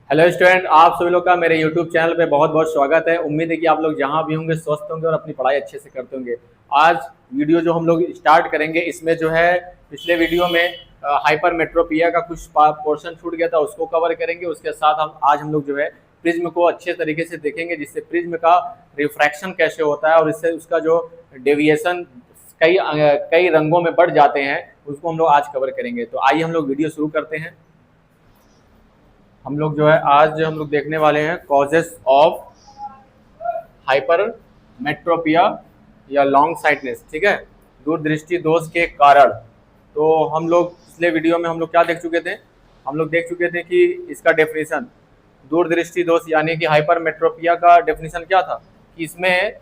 Hello student, आप सभी लोग का मेरे यूट्यूब चैनल पे बहुत बहुत स्वागत है। उम्मीद है कि आप लोग जहाँ भी होंगे स्वस्थ होंगे और अपनी पढ़ाई अच्छे से करते होंगे। आज वीडियो जो हम लोग स्टार्ट करेंगे इसमें जो है पिछले वीडियो में हाइपर मेट्रोपिया का कुछ पोर्शन छूट गया था, उसको कवर करेंगे। उसके साथ हम लोग जो है प्रिज्म को अच्छे तरीके से देखेंगे, जिससे प्रिज्म का रिफ्रैक्शन कैसे होता है और इससे उसका जो डेविएशन कई रंगों में बढ़ जाते हैं, उसको हम लोग आज कवर करेंगे। तो आइए हम लोग वीडियो शुरू करते हैं। हम लोग जो है आज हम लोग देखने वाले हैं कॉजेस ऑफ हाइपर मेट्रोपिया या लॉन्ग साइटनेस। ठीक है, दूरदृष्टि दोष के कारण। तो हम लोग पिछले वीडियो में हम लोग क्या देख चुके थे? हम लोग देख चुके थे कि इसका डेफिनेशन, दूरदृष्टि दोष यानी कि हाइपर मेट्रोपिया का डेफिनेशन क्या था कि इसमें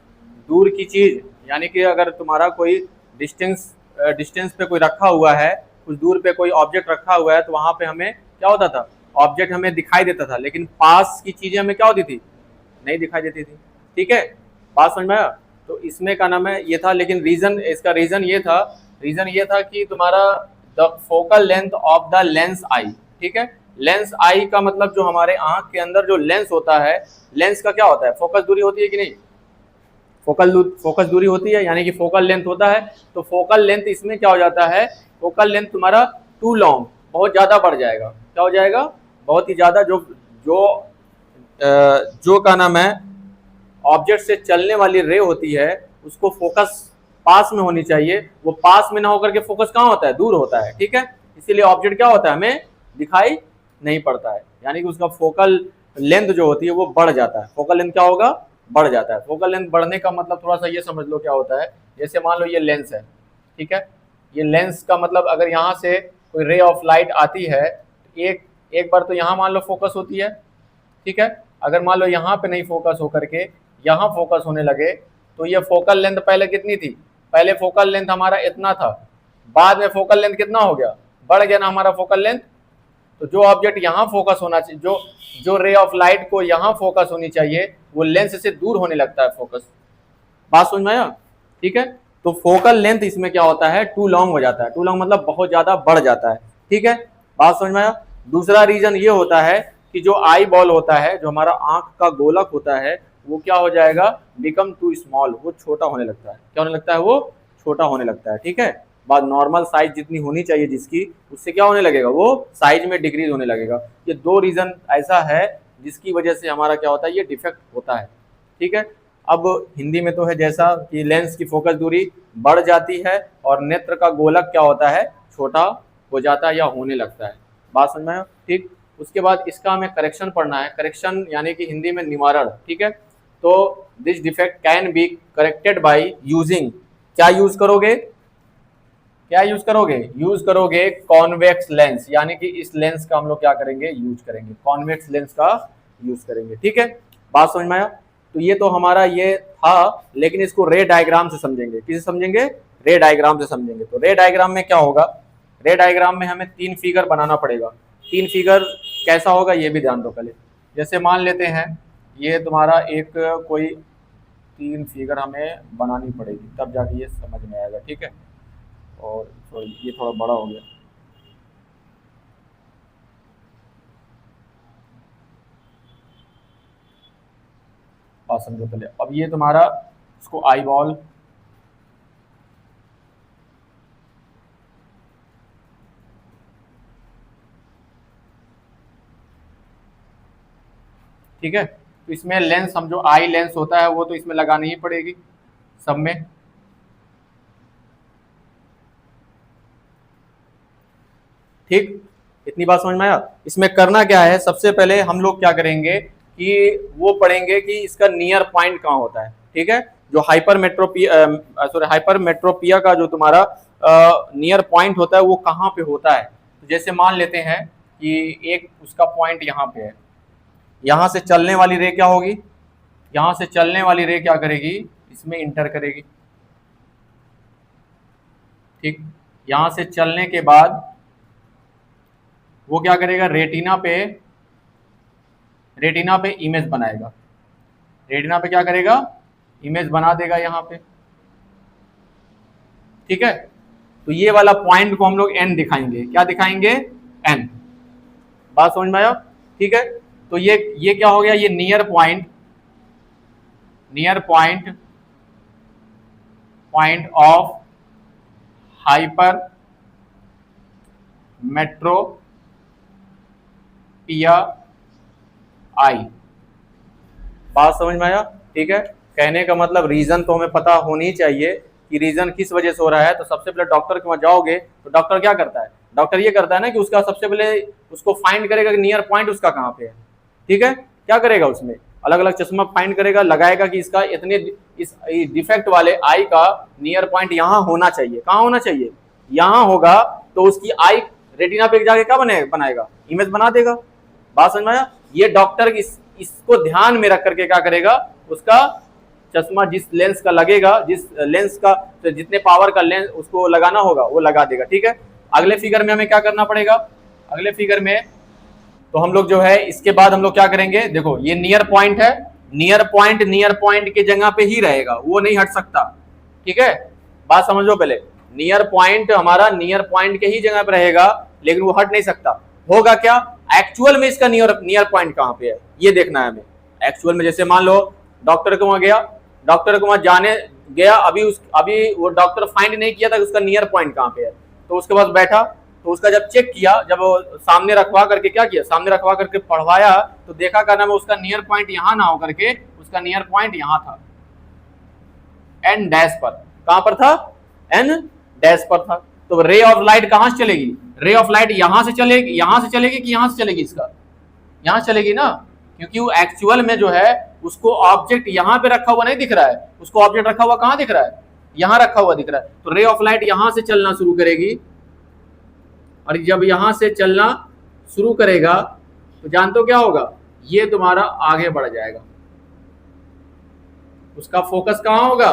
दूर की चीज़, यानी कि अगर तुम्हारा कोई डिस्टेंस पे कोई रखा हुआ है, कुछ दूर पे कोई ऑब्जेक्ट रखा हुआ है, तो वहाँ पे हमें क्या होता था, ऑब्जेक्ट हमें दिखाई देता था, लेकिन पास की चीज़ें हमें क्या होती थी, नहीं दिखाई देती थी। ठीक है, बात समझ में आया? तो इसमें का नाम है ये था, लेकिन इसका रीज़न ये था कि तुम्हारा the focal length of the lens आई। ठीक है, लेंस आई का मतलब जो हमारे आंख के अंदर जो लेंस होता है, लेंस का क्या होता है, फोकस दूरी होती है कि नहीं? फोकस दूरी होती है, यानी कि फोकल लेंथ होता है। तो फोकल लेंथ इसमें क्या हो जाता है, फोकल लेंथ तुम्हारा टू लॉन्ग, बहुत ज़्यादा बढ़ जाएगा। क्या हो जाएगा? बहुत ही ज़्यादा। जो जो का नाम है ऑब्जेक्ट से चलने वाली रे होती है, उसको फोकस पास में होनी चाहिए। वो पास में ना होकर के फोकस कहाँ होता है, दूर होता है। ठीक है, इसीलिए ऑब्जेक्ट क्या होता है, हमें दिखाई नहीं पड़ता है, यानी कि उसका फोकल लेंथ जो होती है वो बढ़ जाता है। फोकल लेंथ क्या होगा, बढ़ जाता है। फोकल लेंथ बढ़ने का मतलब थोड़ा सा ये समझ लो क्या होता है। जैसे मान लो ये लेंस है, ठीक है, ये लेंस का मतलब अगर यहाँ से कोई रे ऑफ लाइट आती है, एक एक बार तो यहाँ मान लो फोकस होती है। ठीक है, अगर मान लो यहाँ पे नहीं फोकस होकर के यहाँ फोकस होने लगे, तो ये फोकल लेंथ पहले कितनी थी, पहले फोकल लेंथ हमारा इतना था, बाद में फोकल लेंथ कितना हो गया, बढ़ गया ना हमारा फोकल लेंथ। तो जो ऑब्जेक्ट यहाँ फोकस होना चाहिए, जो जो रे ऑफ लाइट को यहाँ फोकस होनी चाहिए, वो लेंस से दूर होने लगता है फोकस। बात समझ में आया? ठीक है, तो फोकल लेंथ इसमें क्या होता है, टू लॉन्ग हो जाता है। टू लॉन्ग मतलब बहुत ज्यादा बढ़ जाता है। ठीक है, बात समझ में आया? दूसरा रीजन ये होता है कि जो आई बॉल होता है, जो हमारा आंख का गोलक होता है, वो क्या हो जाएगा, बिकम टू स्मॉल, वो छोटा होने लगता है। क्या होने लगता है, वो छोटा होने लगता है। ठीक है, बात नॉर्मल साइज जितनी होनी चाहिए जिसकी, उससे क्या होने लगेगा, वो साइज में डिक्रीज होने लगेगा। ये दो रीजन ऐसा है जिसकी वजह से हमारा क्या होता है, ये डिफेक्ट होता है। ठीक है, अब हिंदी में तो है जैसा कि लेंस की फोकस दूरी बढ़ जाती है और नेत्र का गोलक क्या होता है, छोटा हो जाता है या होने लगता है। बात समझ में आया? ठीक, उसके बाद इसका हमें करेक्शन पढ़ना है। करेक्शन यानी कि हिंदी में निवारण। ठीक है, तो this defect can be corrected by using, क्या यूज करोगे, क्या यूज करोगे, यूज करोगे कॉन्वेक्स लेंस, यानी कि इस लेंस का हम लोग क्या करेंगे, यूज करेंगे, कॉन्वेक्स लेंस का यूज करेंगे। ठीक है, बात समझ में आया? तो ये तो हमारा ये था, लेकिन इसको रे डायग्राम से समझेंगे। किसे समझेंगे, रे डायग्राम से समझेंगे। तो रे डायग्राम में क्या होगा, रे डायग्राम में हमें तीन फिगर बनाना पड़ेगा। तीन फिगर कैसा होगा ये भी ध्यान दो पहले। जैसे मान लेते हैं ये तुम्हारा एक कोई तीन फिगर हमें बनानी पड़ेगी, तब जाके ये समझ में आएगा। ठीक है, और सॉरी ये थोड़ा बड़ा हो गया। बात समझो पहले। अब ये तुम्हारा इसको आई बॉल, ठीक है, तो इसमें लेंस, हम जो आई लेंस होता है वो तो इसमें लगानी ही पड़ेगी सब में। ठीक, इतनी बात समझ में आया? इसमें करना क्या है, सबसे पहले हम लोग क्या करेंगे कि वो पढ़ेंगे कि इसका नियर पॉइंट कहाँ होता है। ठीक है, जो हाइपर मेट्रोपिया का जो तुम्हारा नियर पॉइंट होता है वो कहाँ पे होता है। तो जैसे मान लेते हैं कि एक उसका पॉइंट यहाँ पे है, यहाँ से चलने वाली रे क्या होगी, यहाँ से चलने वाली रे क्या करेगी, इसमें इंटर करेगी। ठीक, यहाँ से चलने के बाद वो क्या करेगा, रेटिना पे इमेज बनाएगा। रेटिना पे क्या करेगा, इमेज बना देगा यहाँ पे। ठीक है, तो ये वाला पॉइंट को हम लोग एन दिखाएंगे। क्या दिखाएंगे, एन। बात समझ में आया? ठीक है, तो ये क्या हो गया, ये नियर पॉइंट ऑफ हाइपर मेट्रोपिया आई। बात समझ में आया? ठीक है, कहने का मतलब रीजन तो हमें पता होनी चाहिए कि रीजन किस वजह से हो रहा है। तो सबसे पहले डॉक्टर के वहां जाओगे तो डॉक्टर क्या करता है, डॉक्टर ये करता है ना कि उसका सबसे पहले उसको फाइंड करेगा कि नियर पॉइंट उसका कहाँ पे है। ठीक है, क्या करेगा, उसमें अलग अलग चश्मा फाइंड करेगा, लगाएगा कि इसका इतने इस डिफेक्ट वाले आई का नियर पॉइंट यहाँ होना चाहिए। कहाँ होना चाहिए, यहाँ होगा, तो उसकी आई रेटिना पे जाके क्या बनाएगा, इमेज बना देगा। बात समझ में आया? ये डॉक्टर इसको ध्यान में रख करके क्या करेगा, उसका चश्मा जिस लेंस का लगेगा, जिस लेंस का तो जितने पावर का लेंस उसको लगाना होगा वो लगा देगा। ठीक है, अगले फिगर में हमें क्या करना पड़ेगा, अगले फिगर में तो हम लोग जो है इसके बाद हम लोग क्या करेंगे, देखो ये नियर पॉइंट है, नियर पॉइंट के जगह पे ही रहेगा, वो नहीं हट सकता। ठीक है, बात समझो पहले, नियर पॉइंट हमारा नियर पॉइंट के ही जगह पे रहेगा, लेकिन वो हट नहीं सकता। होगा क्या, एक्चुअल में इसका नियर पॉइंट कहाँ पे है ये देखना है हमें। एक्चुअल में जैसे मान लो डॉक्टर को वहां गया, डॉक्टर को वहां जाने गया, अभी वो डॉक्टर फाइंड नहीं किया था कि उसका नियर पॉइंट कहाँ पे है, तो उसके पास बैठा, तो उसका जब चेक किया, जब वो सामने रखवा करके क्या किया, सामने रखवा करके पढ़वाया, तो देखा करना में उसका नियर पॉइंट यहाँ ना हो करके उसका नियर पॉइंट यहाँ था, एन डैश पर। कहां पर था, एन डैश पर था। तो रे ऑफ लाइट कहां से चलेगी, रे ऑफ लाइट यहां से चलेगी कि यहां से चलेगी, इसका यहां से चलेगी ना, क्योंकि वो एक्चुअल में जो है उसको ऑब्जेक्ट यहां पे रखा हुआ नहीं दिख रहा है, उसको ऑब्जेक्ट रखा हुआ कहां दिख रहा है, यहां रखा हुआ दिख रहा है। तो रे ऑफ लाइट यहां से चलना शुरू करेगी, और जब यहां से चलना शुरू करेगा तो जानते हो क्या होगा, ये तुम्हारा आगे बढ़ जाएगा। उसका फोकस कहां होगा,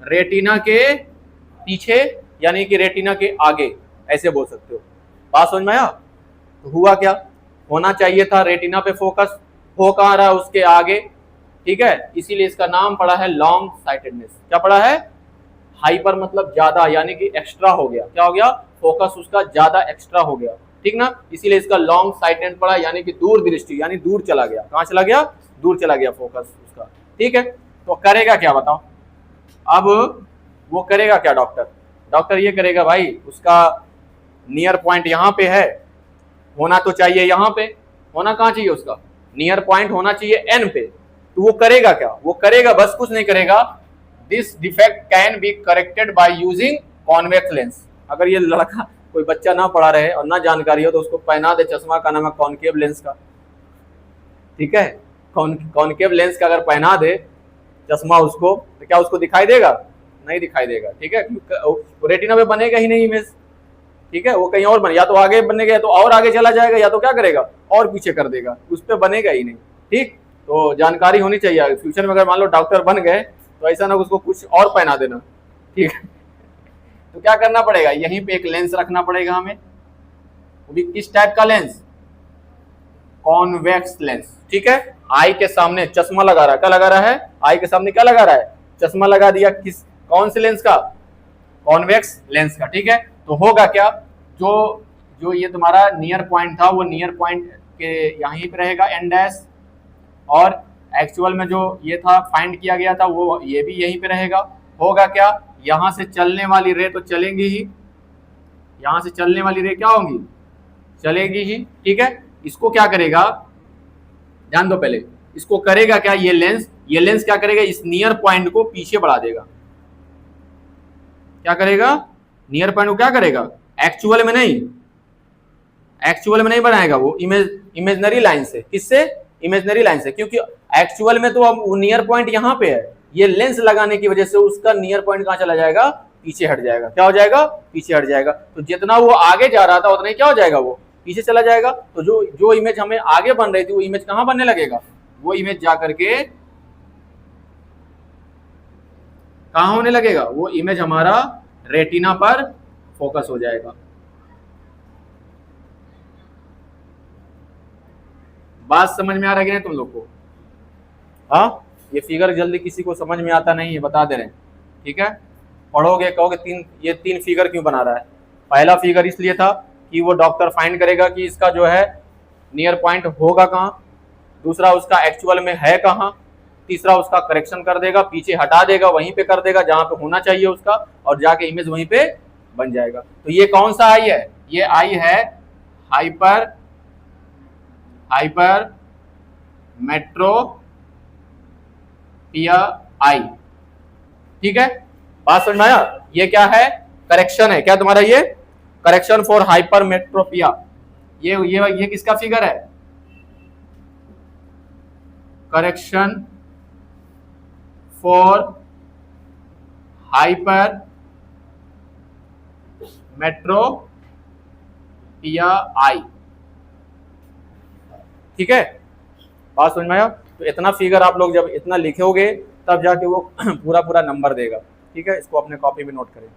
रेटिना के पीछे, यानी कि रेटिना के आगे, ऐसे बोल सकते हो। बात समझ में आया? तो हुआ क्या, होना चाहिए था रेटिना पे फोकस, हो कहां रहा है, उसके आगे। ठीक है, इसीलिए इसका नाम पड़ा है लॉन्ग साइटेडनेस। क्या पड़ा है, हाइपर मतलब ज्यादा, यानी कि एक्स्ट्रा हो गया। क्या हो गया, फोकस उसका ज्यादा एक्स्ट्रा हो गया। ठीक ना, इसीलिए इसका लॉन्ग साइटेड पड़ा, यानी कि दूर दृष्टि, यानी दूर चला गया। कहां चला गया, दूर चला गया फोकस उसका। ठीक है, तो करेगा क्या बताओ, अब वो करेगा क्या डॉक्टर, डॉक्टर ये करेगा भाई, उसका नियर पॉइंट यहाँ पे है, होना तो चाहिए यहाँ पे, होना कहाँ चाहिए, उसका नियर पॉइंट होना चाहिए एन पे। तो वो करेगा क्या, वो करेगा बस कुछ नहीं करेगा, this defect can be corrected by using convex lens. अगर ये लड़का कोई बच्चा ना पढ़ा रहे और ना जानकारी हो तो उसको पहना दे चश्मा का नाम है कॉनकेव लेंस का। ठीक है, कॉनकेव लेंस का अगर पहना दे चश्मा उसको, तो क्या उसको दिखाई देगा, नहीं दिखाई देगा। ठीक है, रेटिना पे बनेगा ही नहीं इमेज। ठीक है, वो कहीं और बने, या तो आगे बनेगा, या तो और आगे चला जाएगा, या तो क्या करेगा और पीछे कर देगा, उस पर बनेगा ही नहीं। ठीक, तो जानकारी होनी चाहिए, फ्यूचर में अगर मान लो डॉक्टर बन गए तो ऐसा ना उसको कुछ और पहना देना। ठीक है, तो क्या करना पड़ेगा, यहीं पे एक लेंस रखना पड़ेगा हमें, वो भी किस टाइप का लेंस, कॉन्वेक्स लेंस। ठीक है, आई के सामने चश्मा लगा रहा है, क्या लगा रहा है, आई के सामने क्या लगा रहा है, चश्मा लगा दिया, किस कौन से लेंस का, कॉन्वेक्स लेंस का। ठीक है, तो होगा क्या, जो ये तुम्हारा नियर पॉइंट था वो नियर पॉइंट के यहीं पे रहेगा एन डैश, और एक्चुअल में जो ये था फाइंड किया गया था वो ये भी यहीं पे रहेगा। होगा क्या, यहां से चलने वाली रे तो चलेंगी ही, यहां से चलने वाली रे क्या होंगी, चलेगी ही। ठीक है, इसको क्या करेगा, ध्यान दो पहले, इसको करेगा क्या, ये लेंस क्या करेगा, इस नियर पॉइंट को पीछे बढ़ा देगा। क्या करेगा, नियर पॉइंट को क्या करेगा, एक्चुअल में नहीं बनाएगा, वो इमेजनरी लाइन से, किससे, इमेजनरी लाइन से, क्योंकि एक्चुअल में तो अब नियर पॉइंट यहाँ पे है, ये लेंस लगाने की वजह से उसका नियर पॉइंट कहां चला जाएगा, पीछे हट जाएगा। क्या हो जाएगा, पीछे हट जाएगा। तो जितना वो आगे जा रहा था उतना ही क्या हो जाएगा, वो पीछे चला जाएगा। तो जो इमेज हमें आगे बन रही थी वो इमेज कहां बनने लगेगा, वो इमेज जा करके कहां होने लगेगा, वो इमेज हमारा रेटिना पर फोकस हो जाएगा। बात समझ में आ रहा है तुम लोग को? हाँ, ये फिगर जल्दी किसी को समझ में आता नहीं है, बता दे रहे हैं। ठीक है, पढ़ोगे कहोगे ये तीन फिगर क्यों बना रहा है। पहला फिगर इसलिए था कि वो डॉक्टर फाइंड करेगा कि इसका जो है नियर पॉइंट होगा कहाँ, दूसरा उसका एक्चुअल में है कहाँ, तीसरा उसका करेक्शन कर देगा, पीछे हटा देगा, वहीं पे कर देगा जहां पे होना चाहिए उसका, और जाके इमेज वहीं पे बन जाएगा। तो ये कौन सा आई है, ये आई है हाइपर मेट्रोपिया आई। ठीक है, बात समझ में आया? ये क्या है, करेक्शन है। क्या तुम्हारा ये करेक्शन फॉर हाइपरमेट्रोपिया। ये किसका फिगर है, करेक्शन फॉर हाइपर मेट्रोपिया आई। ठीक है, बात समझ में आया? तो इतना फिगर आप लोग जब इतना लिखोगे तब जाके वो पूरा पूरा नंबर देगा। ठीक है, इसको अपने कॉपी में नोट करें।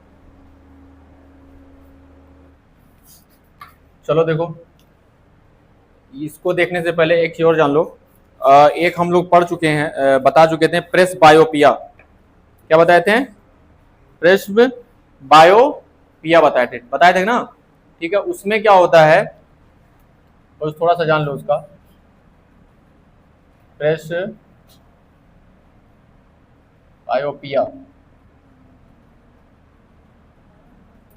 चलो देखो, इसको देखने से पहले एक चीज और जान लो। एक हम लोग पढ़ चुके हैं, बता चुके थे, प्रेसबायोपिया। क्या बताए थे, प्रेसबायोपिया बताए थे ना। ठीक है, उसमें क्या होता है, और थोड़ा सा जान लो उसका। प्रेसबायोपिया,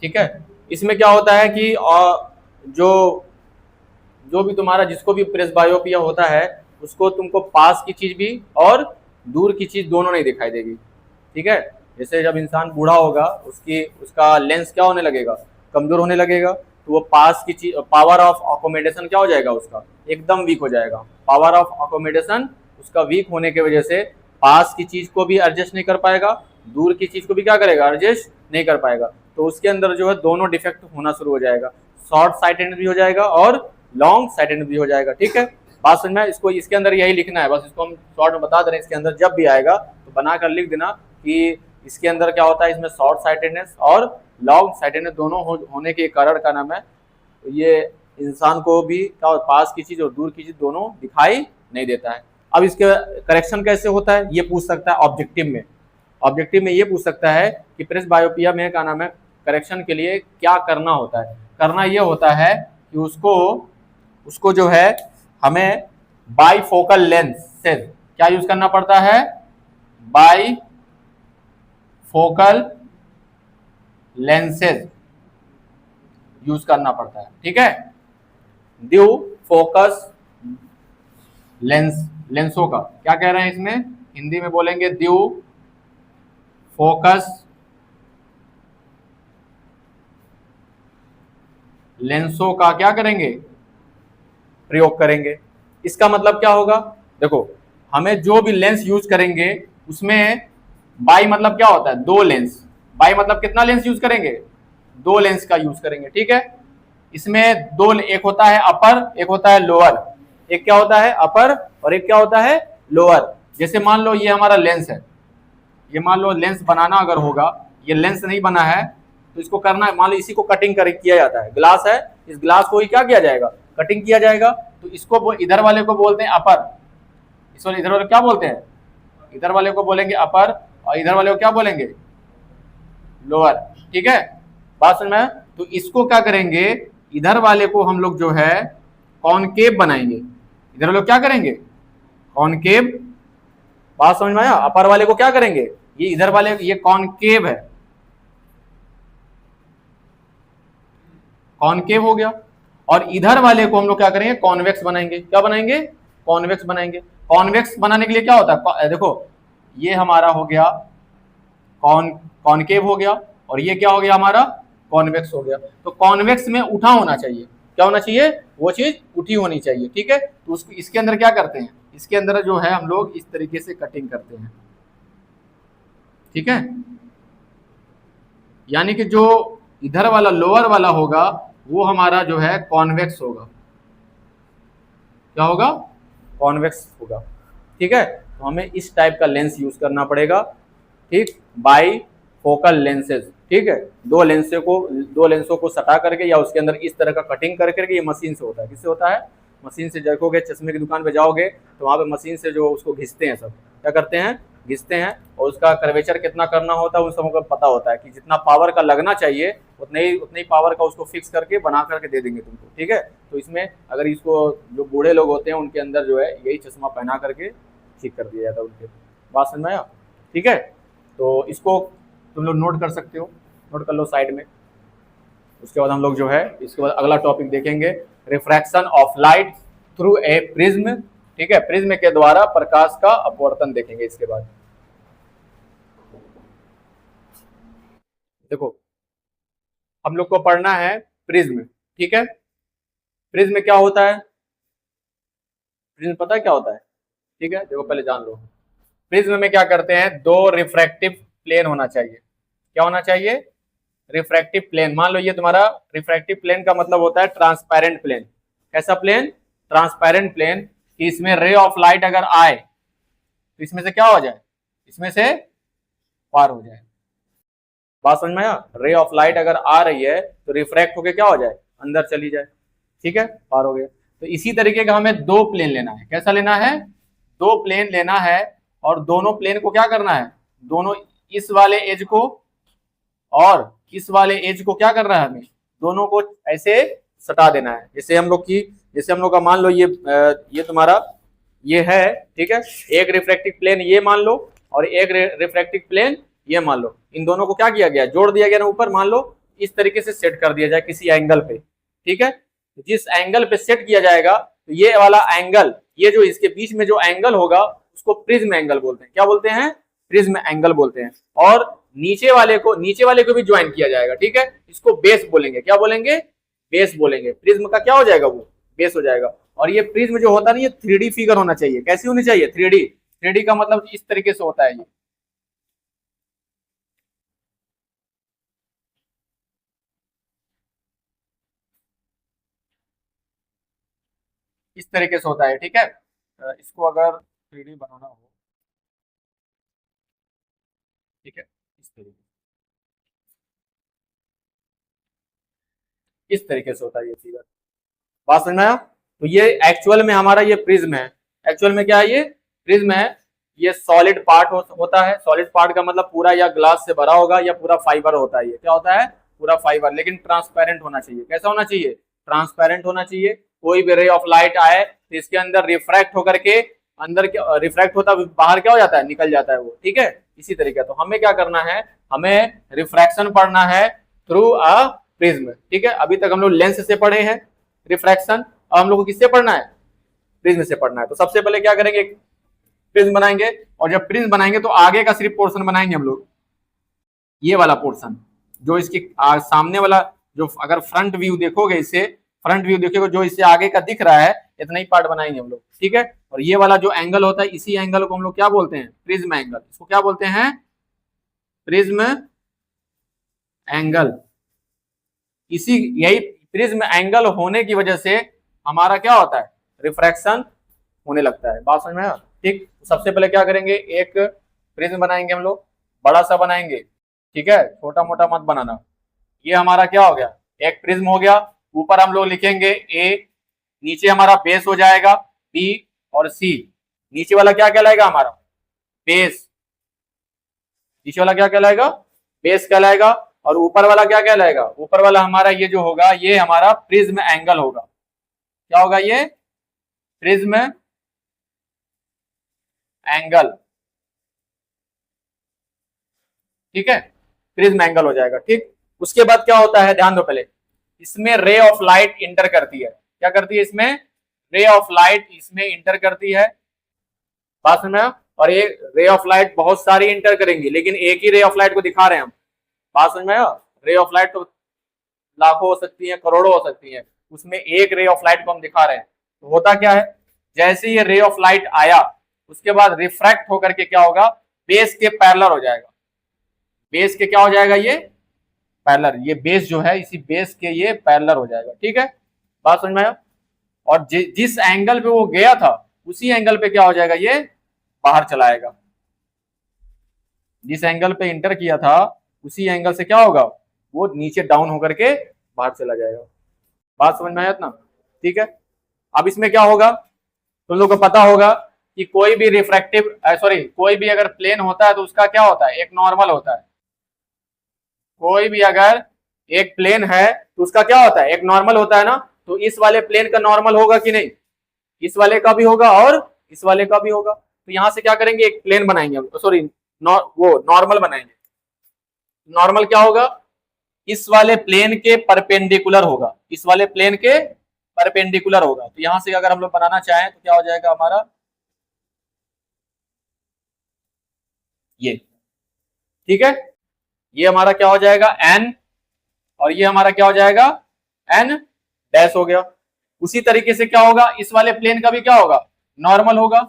ठीक है, इसमें क्या होता है कि जो भी तुम्हारा, जिसको भी प्रेसबायोपिया होता है, उसको तुमको पास की चीज भी और दूर की चीज दोनों नहीं दिखाई देगी। ठीक है, जैसे जब इंसान बूढ़ा होगा उसका लेंस क्या होने लगेगा, कमजोर होने लगेगा, तो वो पास की चीज, पावर ऑफ अकोमोडेशन क्या हो जाएगा उसका, एकदम वीक हो जाएगा। पावर ऑफ अकोमोडेशन उसका वीक होने की वजह से पास की चीज को भी एडजस्ट नहीं कर पाएगा, दूर की चीज को भी क्या करेगा, एडजस्ट नहीं कर पाएगा। तो उसके अंदर जो है दोनों डिफेक्ट होना शुरू हो जाएगा, शॉर्ट साइटेड भी हो जाएगा और लॉन्ग साइटेड भी हो जाएगा। ठीक है, बात समझ में? इसको इसके अंदर यही लिखना है, बस इसको हम शॉर्ट में बता दे रहे हैं। इसके अंदर जब भी आएगा तो बनाकर लिख देना कि इसके अंदर क्या होता है, इसमें शॉर्ट साइटेडनेस और लॉन्ग साइटेडनेस दोनों होने के कारण का नाम है, ये इंसान को भी क्या, पास की चीज और दूर की चीज दोनों दिखाई नहीं देता है। अब इसके करेक्शन कैसे होता है, ये पूछ सकता है ऑब्जेक्टिव में। ऑब्जेक्टिव में ये पूछ सकता है कि प्रेसबायोपिया में क्या नाम है, करेक्शन के लिए क्या करना होता है। करना ये होता है कि उसको जो है हमें बाईफोकल लेंस से क्या यूज करना पड़ता है, बाईफोकल लेंसेज यूज करना पड़ता है। ठीक है, ड्यू फोकस लेंसों का क्या कह रहे हैं इसमें, हिंदी में बोलेंगे ड्यू फोकस लेंसों का क्या करेंगे, प्रयोग करेंगे। इसका मतलब क्या होगा, देखो हमें जो भी लेंस यूज करेंगे उसमें बाई मतलब क्या होता है, दो लेंस। बाई मतलब कितना लेंस यूज करेंगे, दो लेंस का यूज करेंगे। ठीक है, इसमें दो, एक होता है अपर, एक होता है लोअर। एक क्या होता है अपर और एक क्या होता है लोअर। जैसे मान लो ये हमारा लेंस है, ये मान लो लेंस बनाना अगर होगा, ये लेंस नहीं बना है तो इसको करना है, मान लो इसी को कटिंग किया जाता है, ग्लास है, इस ग्लास को ही क्या किया जाएगा, कटिंग किया जाएगा। तो इसको इधर वाले को बोलते हैं अपर, इस वाले इधर वाले क्या बोलते हैं, इधर वाले को बोलेंगे अपर और इधर वाले को क्या बोलेंगे, लोअर। ठीक है, बात समझ में? तो इसको क्या करेंगे, इधर वाले को हम लोग जो है कॉनकेव बनाएंगे, इधर वाले को क्या करेंगे, कॉनकेव। बात समझ में आया? अपर वाले को क्या करेंगे, ये इधर वाले, ये कॉनकेव है, कॉनकेव हो गया। और इधर वाले को हम लोग क्या करेंगे, कॉन्वेक्स बनाएंगे। क्या बनाएंगे, कॉन्वेक्स बनाएंगे। कॉन्वेक्स बनाने के लिए क्या होता है, देखो ये हमारा हो गया कॉनकेव हो गया और ये क्या हो गया हमारा, कॉन्वेक्स हो गया। तो कॉन्वेक्स में उठा होना चाहिए, क्या होना चाहिए, वो चीज उठी होनी चाहिए। ठीक है, तो उसको इसके अंदर क्या करते हैं, इसके अंदर जो है हम लोग इस तरीके से कटिंग करते हैं। ठीक है, यानी कि जो इधर वाला लोअर वाला होगा वो हमारा जो है कॉन्वेक्स होगा। क्या होगा, कॉन्वेक्स होगा। ठीक है, तो हमें इस टाइप का लेंस यूज करना पड़ेगा। ठीक, बाई फोकल लेंसेज। ठीक है, दो लेंसों को सटा करके या उसके अंदर इस तरह का कटिंग करके, ये मशीन से होता है। किससे होता है, मशीन से। देखोगे चश्मे की दुकान पे जाओगे तो वहां पे मशीन से जो उसको घिसते हैं, सब क्या करते हैं, घिसते हैं और उसका कर्वेचर कितना करना होता है उन सबको पता होता है कि जितना पावर का लगना चाहिए उतने ही पावर का उसको फिक्स करके बना करके दे देंगे तुमको, ठीक है। तो इसमें अगर इसको जो बूढ़े लोग होते हैं उनके अंदर जो है यही चश्मा पहना करके ठीक कर दिया जाता है उनके। बात समझ में आया, ठीक है। तो इसको तुम लोग नोट कर सकते हो, नोट कर लो साइड में। उसके बाद हम लोग जो है इसके बाद अगला टॉपिक देखेंगे, refraction of light through a prism, ठीक है। प्रिज्म के द्वारा प्रकाश का अपवर्तन देखेंगे इसके बाद। देखो हम लोग को पढ़ना है प्रिज्म, ठीक है। प्रिज्म क्या होता है, प्रिज्म पता है क्या होता है, ठीक है। देखो पहले जान लो, प्रिज्म में क्या करते हैं, दो रिफ्रैक्टिव प्लेन होना चाहिए। क्या होना चाहिए, रिफ्रैक्टिव प्लेन। मान लो ये तुम्हारा रिफ्रैक्टिव प्लेन का मतलब होता है ट्रांसपेरेंट प्लेन। कैसा प्लेन, ट्रांसपेरेंट प्लेन। कि इसमें रे ऑफ लाइट अगर आए तो इसमें से क्या हो जाए, इसमें से पार हो जाए। बात समझ में आया, रे ऑफ लाइट अगर आ रही है तो रिफ्रैक्ट होके क्या हो जाए, अंदर चली जाए, ठीक है, पार हो गया। तो इसी तरीके का हमें दो प्लेन लेना है। कैसा लेना है, दो प्लेन लेना है और दोनों प्लेन को क्या करना है, दोनों इस वाले एज को और इस वाले एज को क्या करना है, हमें दोनों को ऐसे सटा देना है। जैसे हम लोग का मान लो ये तुम्हारा ये है, ठीक है। एक रिफ्रैक्टिव प्लेन ये मान लो और एक रिफ्रैक्टिव प्लेन ये मान लो। इन दोनों को क्या किया गया, जोड़ दिया गया ना ऊपर। मान लो इस तरीके से सेट कर दिया जाए किसी एंगल पे, ठीक है। जिस एंगल पे सेट किया जाएगा तो ये वाला एंगल, ये जो इसके बीच में जो एंगल होगा उसको प्रिज्म एंगल बोलते हैं। क्या बोलते हैं, प्रिज्म एंगल बोलते हैं। और नीचे वाले को भी ज्वाइन किया जाएगा, ठीक है। इसको बेस बोलेंगे। क्या बोलेंगे, बेस बोलेंगे। प्रिज्म का क्या हो जाएगा, वो बेस हो जाएगा। और ये प्रिज्म जो होता है ना, ये 3D फिगर होना चाहिए। कैसी होनी चाहिए, 3D का मतलब इस तरीके से होता है, ये इस तरीके से होता है, ठीक है। इसको अगर 3D बनाना हो, ठीक है, इस तरीके से होता है ये फिगर। बात समझ में आया। तो ये एक्चुअल में हमारा ये प्रिज्म है। एक्चुअल में क्या है, ये प्रिज्म है। ये सॉलिड पार्ट होता है। सॉलिड पार्ट का मतलब पूरा या ग्लास से भरा होगा या पूरा फाइबर होता है। ये क्या होता है, पूरा फाइबर, लेकिन ट्रांसपेरेंट होना चाहिए। कैसा होना चाहिए, ट्रांसपेरेंट होना चाहिए। कोई भी रे ऑफ लाइट आए तो इसके अंदर रिफ्रैक्ट होकर के अंदर रिफ्रैक्ट होता है, बाहर क्या हो जाता है, निकल जाता है वो, ठीक है। इसी तरीके। तो हमें क्या करना है, हमें रिफ्रैक्शन पढ़ना है थ्रू अ प्रिज्म, ठीक है। अभी तक हम लोग लेंस से पढ़े हैं रिफ्रैक्शन, अब हम लोग को किससे पढ़ना है, प्रिज्म से पढ़ना है। तो सबसे पहले क्या करेंगे, प्रिज्म बनाएंगे। और जब प्रिज्म बनाएंगे तो आगे का सिर्फ पोर्शन बनाएंगे हम लोग, ये वाला पोर्शन जो इसके सामने वाला, जो अगर फ्रंट व्यू देखोगे, इससे फ्रंट व्यू देखोगे जो इससे आगे का दिख रहा है, इतना ही पार्ट बनाएंगे हम लोग, ठीक है। और ये वाला जो एंगल होता है, इसी एंगल को हम लोग क्या बोलते हैं, प्रिज्म एंगल। इसको क्या बोलते हैं, प्रिज्म एंगल। इसी यही प्रिज्म एंगल होने की वजह से हमारा क्या होता है, रिफ्रैक्शन होने लगता है। बात समझ में आया, ठीक। सबसे पहले क्या करेंगे, एक प्रिज्म बनाएंगे हम लोग, बड़ा सा बनाएंगे, ठीक है, छोटा मोटा मत बनाना। ये हमारा क्या हो गया, एक प्रिज्म हो गया। ऊपर हम लोग लिखेंगे ए, नीचे हमारा बेस हो जाएगा बी और सी। नीचे वाला क्या कहलाएगा, हमारा बेस। नीचे वाला क्या कहलाएगा, बेस कहलाएगा। और ऊपर वाला क्या कहलाएगा, ऊपर वाला हमारा ये जो होगा, ये हमारा प्रिज्म एंगल होगा। क्या होगा, ये प्रिज्म एंगल, ठीक है, प्रिज्म एंगल हो जाएगा, ठीक। उसके बाद क्या होता है, ध्यान दो पहले, इसमें रे ऑफ लाइट इंटर करती है। क्या करती है, इसमें रे ऑफ लाइट इसमें इंटर करती है। बात समझ में। और ये रे ऑफ लाइट बहुत सारी इंटर करेंगी, लेकिन एक ही रे ऑफ लाइट को दिखा रहे हैं हम। बात समझ में आया, रे ऑफ लाइट तो लाखों हो सकती है, करोड़ों हो सकती है, उसमें एक रे ऑफ लाइट को हम दिखा रहे हैं। तो होता क्या है, जैसे ये रे ऑफ लाइट आया उसके बाद रिफ्रैक्ट होकर के क्या होगा, बेस के पैरेलल हो जाएगा। बेस के क्या हो जाएगा, ये पैरेलल, ये बेस जो है इसी बेस के ये पैरेलल हो जाएगा, ठीक है। बात समझ में आया। और जिस एंगल पे वो गया था उसी एंगल पे क्या हो जाएगा, ये बाहर चलाएगा। जिस एंगल पे इंटर किया था उसी एंगल से क्या होगा, वो नीचे डाउन होकर के बाहर चला जाएगा। बात समझ में आया ना, ठीक है। अब इसमें क्या होगा, तुम लोग को पता होगा कि कोई भी रिफ्रैक्टिव सॉरी कोई भी अगर प्लेन होता है तो उसका क्या होता है, एक नॉर्मल होता है। कोई भी अगर एक प्लेन है तो उसका क्या होता है, एक नॉर्मल होता है ना। तो इस वाले प्लेन का नॉर्मल होगा कि नहीं, इस वाले का भी होगा और इस वाले का भी होगा। तो यहां से क्या करेंगे, एक प्लेन बनाएंगे हम, सॉरी वो नॉर्मल बनाएंगे। नॉर्मल क्या होगा, इस वाले प्लेन के परपेंडिकुलर होगा, इस वाले प्लेन के परपेंडिकुलर होगा। तो यहां से अगर हम लोग बनाना चाहें तो क्या हो जाएगा हमारा, ये, ठीक है। ये हमारा क्या हो जाएगा एन, और ये हमारा क्या हो जाएगा एन डैश हो गया। उसी तरीके से क्या होगा, इस वाले प्लेन का भी क्या होगा, नॉर्मल होगा।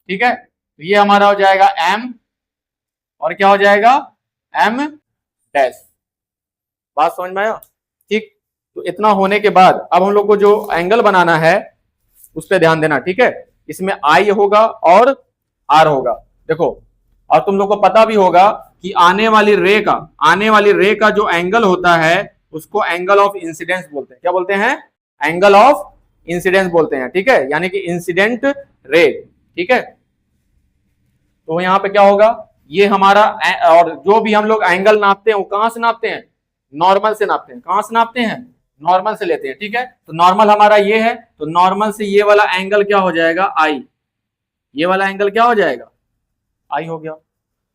ठीक है, तो ये हमारा हो जाएगा एम, और क्या हो जाएगा एम डैश। बात समझ में आया, ठीक। तो इतना होने के बाद अब हम लोग को जो एंगल बनाना है उस पर ध्यान देना, ठीक है। इसमें आई होगा और आर होगा। देखो, और तुम लोग को पता भी होगा कि आने वाली रे का जो एंगल होता है उसको एंगल ऑफ इंसिडेंस बोलते हैं। क्या बोलते हैं, एंगल ऑफ इंसिडेंस बोलते हैं, ठीक है, यानी कि इंसिडेंट रे, ठीक है। तो यहां पे क्या होगा, ये हमारा और जो भी हम लोग एंगल नापते हैं वो कहां से नापते हैं, नॉर्मल से नापते हैं। कहां से नापते हैं, नॉर्मल से लेते हैं, ठीक है। तो नॉर्मल हमारा ये है, तो नॉर्मल से ये वाला एंगल क्या हो जाएगा आई, ये वाला एंगल क्या हो जाएगा आई हो गया,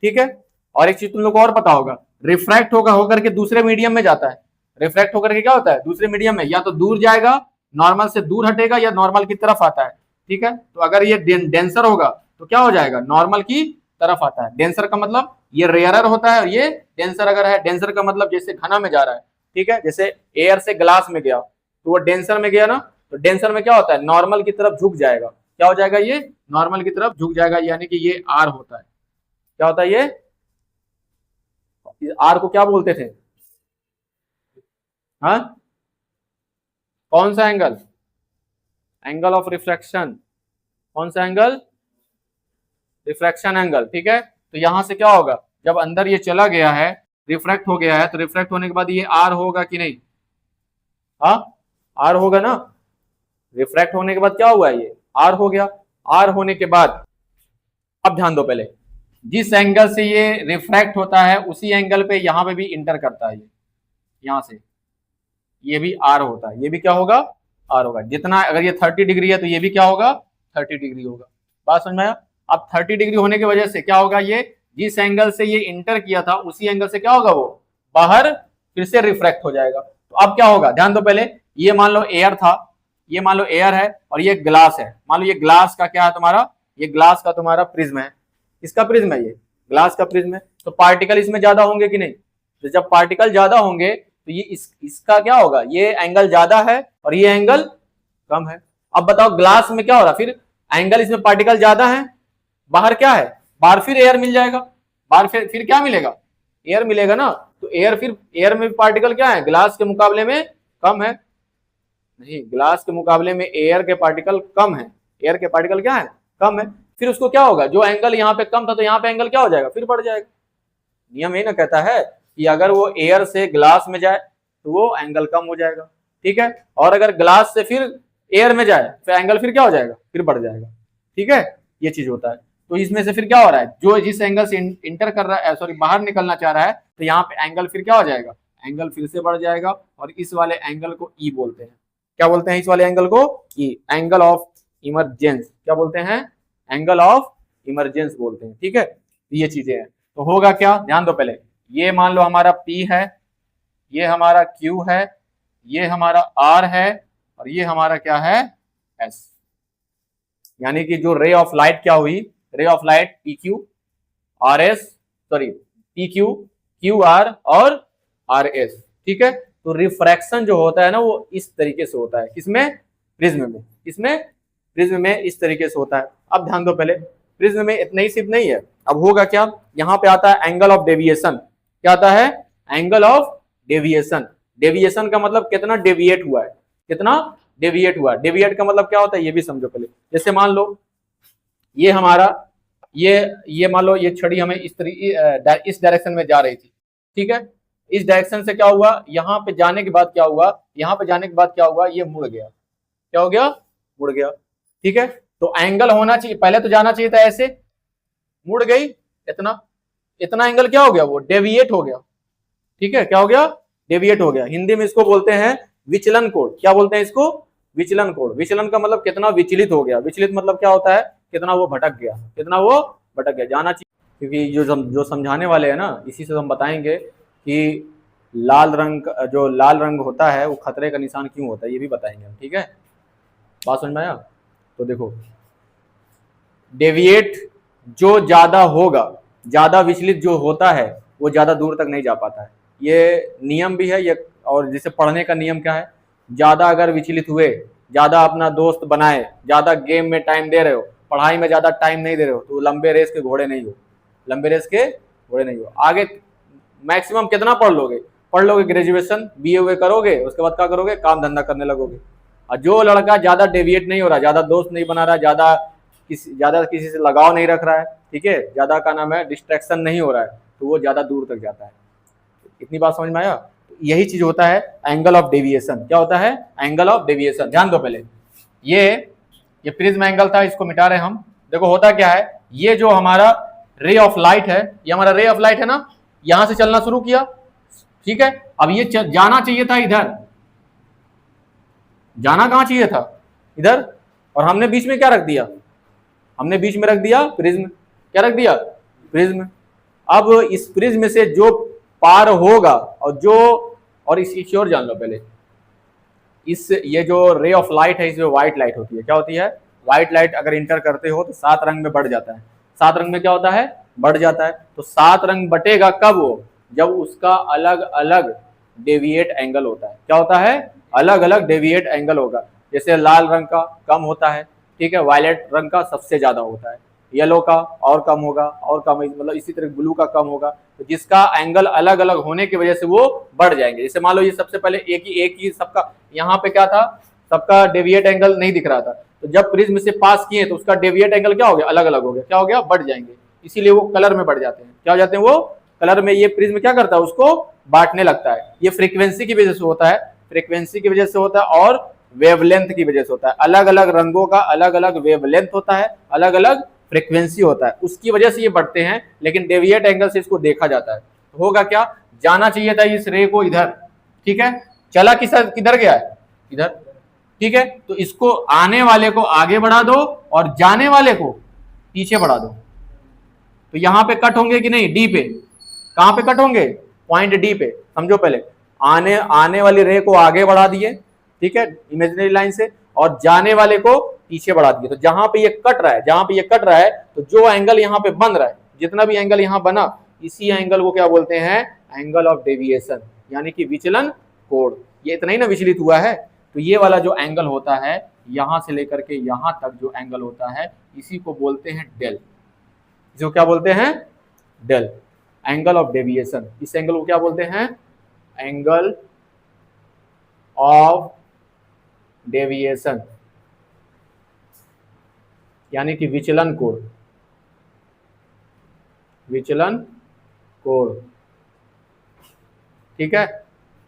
ठीक है। और एक चीज तुम लोग को और पता होगा, रिफ्रैक्ट होगा होकर के दूसरे मीडियम में जाता है। रिफ्रैक्ट होकर के क्या होता है, दूसरे मीडियम में या तो दूर जाएगा, नॉर्मल से दूर हटेगा, या नॉर्मल की तरफ आता है, ठीक है। तो अगर ये डेंसर होगा तो क्या हो जाएगा, नॉर्मल की तरफ आता है। डेंसर का मतलब ये रेयरर होता है, ये डेंसर अगर है, डेंसर का मतलब जैसे घना में जा रहा है, ठीक है। जैसे एयर से ग्लास में गया तो वो डेंसर में गया ना, तो डेंसर में क्या होता है, नॉर्मल की तरफ झुक जाएगा। क्या हो जाएगा, ये नॉर्मल की तरफ झुक जाएगा, यानी कि ये आर होता है। क्या होता है ये आर को क्या बोलते थे, हाँ, कौन सा एंगल, एंगल ऑफ रिफ्रैक्शन। कौन सा एंगल, रिफ्रैक्शन एंगल, ठीक है। तो यहां से क्या होगा, जब अंदर ये चला गया है, रिफ्रैक्ट हो गया है, तो रिफ्रैक्ट होने के बाद ये आर होगा कि नहीं, हाँ आर होगा ना। रिफ्रैक्ट होने के बाद क्या हुआ, ये आर हो गया। आर होने के बाद अब ध्यान दो, पहले जिस एंगल से ये रिफ्रैक्ट होता है उसी एंगल पे यहां पे भी इंटर करता है, ये यहां से ये भी आर होता है, ये भी क्या होगा आर होगा। जितना अगर ये 30 डिग्री है तो ये भी क्या होगा 30 डिग्री होगा। बात समझ में आया। अब 30 डिग्री होने की वजह से क्या होगा, ये जिस एंगल से ये इंटर किया था उसी एंगल से क्या होगा, वो बाहर फिर से रिफ्रैक्ट हो जाएगा। तो अब क्या होगा, ध्यान दो पहले, ये मान लो एयर था, ये मान लो एयर है, और ये ग्लास है। मान लो ये ग्लास का क्या है तुम्हारा, ये ग्लास का तुम्हारा प्रिज्म है, इसका प्रिज्म है, ये ग्लास का प्रिज्म है। तो पार्टिकल इसमें ज्यादा होंगे कि नहीं, तो जब पार्टिकल ज्यादा होंगे तो ये इसका क्या होगा, ये एंगल ज्यादा है और ये एंगल कम है। अब बताओ ग्लास में क्या हो रहा, फिर एंगल इसमें पार्टिकल ज्यादा है, बाहर क्या है, बाहर फिर एयर मिल जाएगा, बाहर फिर क्या मिलेगा, एयर मिलेगा ना। तो एयर, फिर एयर में पार्टिकल क्या है, ग्लास के मुकाबले में कम है, नहीं ग्लास के मुकाबले में एयर के पार्टिकल कम है, एयर के पार्टिकल क्या है, कम है। फिर उसको क्या होगा, जो एंगल यहाँ पे कम था तो यहाँ पे एंगल क्या हो जाएगा, फिर बढ़ जाएगा। नियम ये ना कहता है कि अगर वो एयर से ग्लास में जाए तो वो एंगल कम हो जाएगा, ठीक है। और अगर ग्लास से फिर एयर में जाए तो एंगल फिर क्या हो जाएगा, फिर बढ़ जाएगा, ठीक है। ये चीज होता है। तो इसमें से फिर क्या हो रहा है, जो जिस एंगल से इंटर कर रहा है, सॉरी बाहर निकलना चाह रहा है, तो यहाँ पे एंगल फिर क्या हो जाएगा, एंगल फिर से बढ़ जाएगा। और इस वाले एंगल को ई बोलते हैं। क्या बोलते हैं इस वाले एंगल को, ई, एंगल ऑफ इमरजेंस। क्या बोलते हैं, एंगल ऑफ इमरजेंस बोलते हैं, ठीक है। तो ये चीजें हैं। तो होगा क्या, ध्यान दो पहले, ये मान लो हमारा P है, ये हमारा Q है, ये हमारा R है, और ये हमारा क्या है S। यानी कि जो रे ऑफ लाइट क्या हुई, ray of light PQ RS, sorry PQ QR और RS, ठीक है। तो रिफ्रैक्शन जो होता है ना वो इस तरीके से होता है, किसमें, प्रिज्म में, किसमें, प्रिज्म में इस तरीके से होता है। अब ध्यान दो पहले, प्रिज्म में इतना ही सिर्फ नहीं है, अब होगा क्या, यहाँ पे आता है एंगल ऑफ डेविएशन। क्या आता है, एंगल ऑफ डेविएशन। डेविएशन का मतलब कितना डेविएट हुआ है, कितना डेविएट हुआ है। डेविएट का मतलब क्या होता है ये भी समझो पहले। जैसे मान लो ये हमारा ये मान लो ये छड़ी हमें इस डायरेक्शन में जा रही थी, ठीक है। इस डायरेक्शन से क्या हुआ, यहाँ पे जाने के बाद क्या हुआ, यहाँ पे जाने के बाद क्या हुआ, ये मुड़ गया। क्या हो गया, मुड़ गया। ठीक है, तो एंगल होना चाहिए, पहले तो जाना चाहिए था ऐसे, मुड़ गई, इतना इतना एंगल क्या हो गया, वो डेविएट हो गया। ठीक है, क्या हो गया, डेविएट हो गया। हिंदी में इसको बोलते हैं विचलन कोण। क्या बोलते हैं इसको, विचलन कोण। विचलन का मतलब कितना विचलित हो गया, विचलित मतलब क्या होता है, कितना वो भटक गया, कितना वो भटक गया, जाना चाहिए। क्योंकि जो समझाने वाले हैं ना, इसी से हम बताएंगे कि लाल रंग, जो लाल रंग होता है वो खतरे का निशान क्यों होता है, ये भी बताएंगे हम। ठीक है, बात समझ में आया। तो देखो, डेविएट जो ज्यादा होगा, ज्यादा विचलित जो होता है वो ज्यादा दूर तक नहीं जा पाता है। ये नियम भी है ये, और जैसे पढ़ने का नियम क्या है, ज्यादा अगर विचलित हुए, ज्यादा अपना दोस्त बनाए, ज्यादा गेम में टाइम दे रहे हो, पढ़ाई में ज्यादा टाइम नहीं दे रहे हो, तो लंबे रेस के घोड़े नहीं हो, लंबे रेस के घोड़े नहीं हो। आगे मैक्सिमम कितना पढ़ लोगे ग्रेजुएशन, बीए करोगे, उसके बाद क्या करोगे, काम धंधा करने लगोगे। और जो लड़का ज्यादा डेविएट नहीं हो रहा, ज्यादा दोस्त नहीं बना रहा, ज्यादा किसी से लगाव नहीं रख रहा है, ठीक है, ज्यादा का नाम है डिस्ट्रैक्शन नहीं हो रहा है, तो वो ज्यादा दूर तक जाता है। इतनी बात समझ में आया। यही चीज होता है एंगल ऑफ डेविएशन। क्या होता है, एंगल ऑफ डेविएशन। ध्यान दो पहले, ये प्रिज्म एंगल था, इसको मिटा रहे हम। देखो होता क्या है, ये जो हमारा रे ऑफ लाइट है, ये हमारा रे ऑफ लाइट है ना, यहां से चलना शुरू किया। ठीक है, अब ये जाना चाहिए था इधर, जाना कहां चाहिए था, इधर, और हमने बीच में क्या रख दिया, हमने बीच में रख दिया प्रिज्म। क्या रख दिया, प्रिज्म। अब इस प्रिज्म से जो पार होगा, और इस और जान लो पहले, ये जो रे ऑफ लाइट है, इसमें व्हाइट लाइट होती है। क्या होती है, व्हाइट लाइट अगर इंटर करते हो तो 7 रंग में बढ़ जाता है। 7 रंग में क्या होता है, बढ़ जाता है। तो 7 रंग बटेगा कब, वो जब उसका अलग अलग डेविएट एंगल होता है। क्या होता है, अलग अलग डेविएट एंगल होगा। जैसे लाल रंग का कम होता है, ठीक है, वायलेट रंग का सबसे ज्यादा होता है, येलो का और कम होगा, और कम, मतलब इसी तरह ब्लू का कम होगा। तो जिसका एंगल अलग अलग होने की वजह से वो बढ़ जाएंगे। जैसे मान लो ये सबसे पहले एक ही सबका, यहाँ पे क्या था, सबका डेविएट एंगल नहीं दिख रहा था, तो जब प्रिज्म से पास किए तो उसका डेविएट एंगल क्या हो गया, अलग अलग हो गया। क्या हो गया, बढ़ जाएंगे, इसीलिए वो कलर में बढ़ जाते हैं। क्या हो जाते हैं वो, कलर में। ये प्रिज्म क्या करता है, उसको बांटने लगता है। ये फ्रीक्वेंसी की वजह से होता है, फ्रीक्वेंसी की वजह से होता है, और वेवलेंथ की वजह से होता है। अलग अलग रंगों का अलग अलग वेवलेंथ होता है, अलग अलग फ्रीक्वेंसी होता है, उसकी वजह से ये बढ़ते हैं। लेकिन डेविएट एंगल से इसको देखा जाता है। तो होगा क्या, जाना चाहिए था इस रे को इधर, ठीक है, चला किधर गया है, इधर। ठीक है, तो इसको आने वाले को आगे बढ़ा दो और जाने वाले को पीछे बढ़ा दो, तो यहां पे कट होंगे कि नहीं, डी पे। कहां पे कट होंगे, पॉइंट डी पे। समझो पहले, आने वाली रे को आगे बढ़ा दिए, ठीक है, इमेजिनरी लाइन से, और जाने वाले को पीछे बढ़ा दिए। तो जहां पे ये कट रहा है, जहां पे ये कट रहा है, तो जो एंगल यहाँ पे बन रहा है, जितना भी एंगल यहाँ बना, इसी एंगल को क्या बोलते हैं, एंगल ऑफ डेविएशन, यानी कि विचलन कोण। ये इतना ही ना विचलित हुआ है, तो ये वाला जो एंगल होता है, यहां से लेकर के यहां तक जो एंगल होता है, इसी को बोलते हैं डेल। जो क्या बोलते हैं, डेल, एंगल ऑफ डेविएशन। इस एंगल को क्या बोलते हैं, एंगल ऑफ डेविएशन, यानी कि विचलन कोण, विचलन कोण। ठीक है,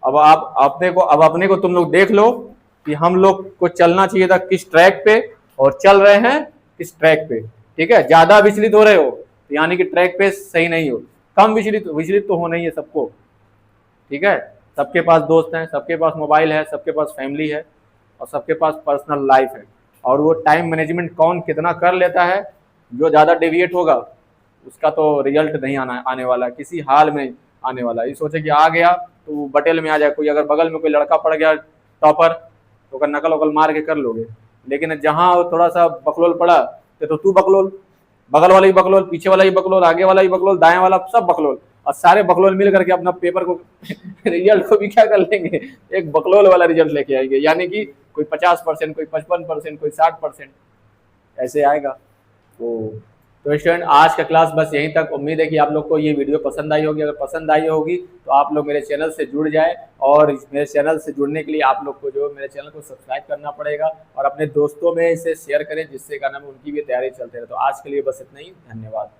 अब आप अपने को तुम लोग देख लो कि हम लोग को चलना चाहिए था किस ट्रैक पे, और चल रहे हैं किस ट्रैक पे। ठीक है, ज्यादा विचलित हो रहे हो तो यानी कि ट्रैक पे सही नहीं हो। कम विचलित तो होना ही है सबको। ठीक है, सबके पास दोस्त हैं, सबके पास मोबाइल है, सबके पास फैमिली है, और सबके पास पर्सनल लाइफ है। और वो टाइम मैनेजमेंट कौन कितना कर लेता है, जो ज़्यादा डेविएट होगा उसका तो रिजल्ट नहीं आने वाला, किसी हाल में आने वाला। ये सोचे कि आ गया तो बटेल में आ जाए, कोई अगर बगल में कोई लड़का पड़ गया टॉपर, तो अगर नकल वकल मार के कर लोगे। लेकिन जहाँ थोड़ा सा बकलोल पड़ा तो तू बकलोल, बगल वाला ही बकलोल, पीछे वाला ही बकलोल, आगे वाला ही बकलोल, दाएं वाला सब बकलोल, और सारे बकलोल मिल करके अपना पेपर को रिजल्ट को भी क्या कर लेंगे, एक बकलोल वाला रिजल्ट लेके आएंगे। यानी कि कोई 50%, कोई 55%, कोई 60%, ऐसे आएगा। तो स्टूडेंट, आज का क्लास बस यहीं तक। उम्मीद है कि आप लोग को ये वीडियो पसंद आई होगी। अगर पसंद आई होगी तो आप लोग मेरे चैनल से जुड़ जाए, और मेरे चैनल से जुड़ने के लिए आप लोग को जो मेरे चैनल को सब्सक्राइब करना पड़ेगा, और अपने दोस्तों में इसे शेयर करें, जिससे क्या नाम उनकी भी तैयारी चलते रहे। तो आज के लिए बस इतना ही, धन्यवाद।